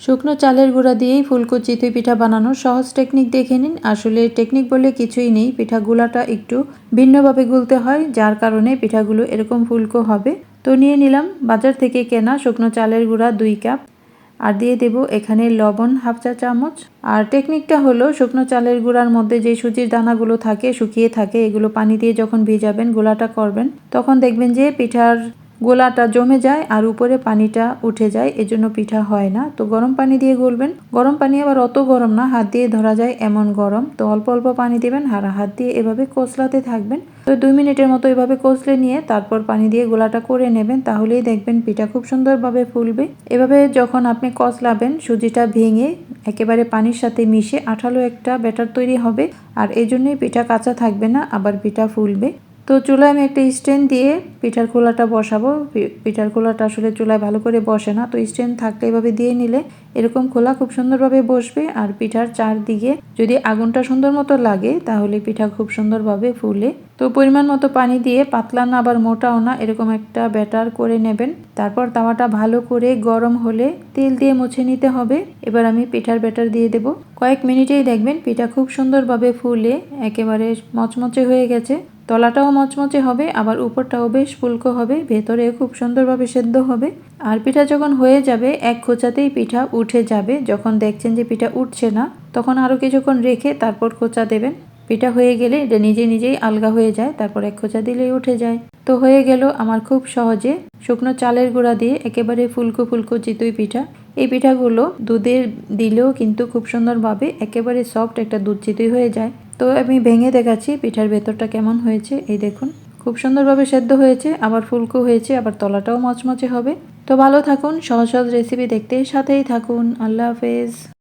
শুকনো চালের গুঁড়া দিয়েই ফুলকো চিতই পিঠা বানানোর সহজ টেকনিক দেখে নিন। আসলে টেকনিক বলে কিছুই নেই, পিঠাগুলাটা একটু ভিন্নভাবে গুলতে হয়, যার কারণে পিঠাগুলো এরকম ফুলকো হবে। তো নিয়ে নিলাম বাজার থেকে কেনা শুকনো চালের গুঁড়া 2 কাপ, আর দিয়ে দেব এখানে লবণ হাফ চা চামচ। আর টেকনিকটা হলো, শুকনো চালের গুঁড়ার মধ্যে যে সুজির দানাগুলো থাকে, শুকিয়ে থাকে, এগুলো পানি দিয়ে যখন ভিজাবেন, গোলাটা করবেন, তখন দেখবেন যে পিঠার গোলাটা জমে যায় আর উপরে পানিটা উঠে যায়, এজন্য পিঠা হয় না। তো গরম পানি দিয়ে গলবেন, গরম পানি আবার অত গরম না, হাত দিয়ে ধরা যায় এমন গরম। তো অল্প অল্প পানি দেবেন, হাত দিয়ে এভাবে কচলাতে থাকবেন। তো 2 মিনিটের মতো এভাবে কচলে নিয়ে তারপর পানি দিয়ে গোলাটা করে নেবেন, তাহলেই দেখবেন পিঠা খুব সুন্দরভাবে ফুলবে। এভাবে যখন আপনি কচলাবেন, সুজিটা ভেঙে একেবারে পানির সাথে মিশে আঠালো একটা ব্যাটার তৈরি হবে, আর এই জন্যই পিঠা কাঁচা থাকবে না, আবার পিঠা ফুলবে। তো চুলায় আমি একটা স্ট্যান্ড দিয়ে পিঠার খোলাটা বসাবো। পিঠার খোলাটা আসলে চুলায় ভালো করে বসে না, তো স্ট্যান্ড থাকলে এভাবে দিয়ে নিলে এরকম খোলা খুব সুন্দরভাবে বসবে। আর পিঠার চারদিকে যদি আগুনটা সুন্দর মতো লাগে, তাহলে পিঠা খুব সুন্দরভাবে ফুলে। তো পরিমাণ মতো পানি দিয়ে, পাতলা না আবার মোটাও না, এরকম একটা ব্যাটার করে নেবেন। তারপর তাওয়াটা ভালো করে গরম হলে তেল দিয়ে মুছে নিতে হবে। এবার আমি পিঠার ব্যাটার দিয়ে দেব। কয়েক মিনিটেই দেখবেন পিঠা খুব সুন্দরভাবে ফুলে একেবারে মচমচে হয়ে গেছে। তলাটাও মচমচে হবে, আবার উপরটাও বেশ ফুলকো হবে, ভেতরে খুব সুন্দরভাবে সেদ্ধ হবে। আর পিঠা যখন হয়ে যাবে, এক খোঁচাতেই পিঠা উঠে যাবে। যখন দেখছেন যে পিঠা উঠছে না, তখন আরও কিছুক্ষণ রেখে তারপর খোঁচা দেবেন। পিঠা হয়ে গেলে এটা নিজে নিজেই আলগা হয়ে যায়, তারপর এক খোঁচা দিলেই উঠে যায়। তো হয়ে গেল আমার খুব সহজে শুকনো চালের গুঁড়া দিয়ে একেবারে ফুলকো ফুলকো চিতই পিঠা। এই পিঠাগুলো দুধে দিলেও কিন্তু খুব সুন্দরভাবে একেবারে সফট একটা দুধ চিতই হয়ে যায়। তো আমি ভেঙে দেখাচ্ছি পিঠার ভেতরটা কেমন হয়েছে। এই দেখুন, খুব সুন্দরভাবে সেদ্ধ হয়েছে, আবার ফুলকো হয়েছে, আবার তলাটাও মচমচে হবে। তো ভালো থাকুন, সহজ সহজ রেসিপি দেখতে সাথেই থাকুন। আল্লাহ হাফেজ।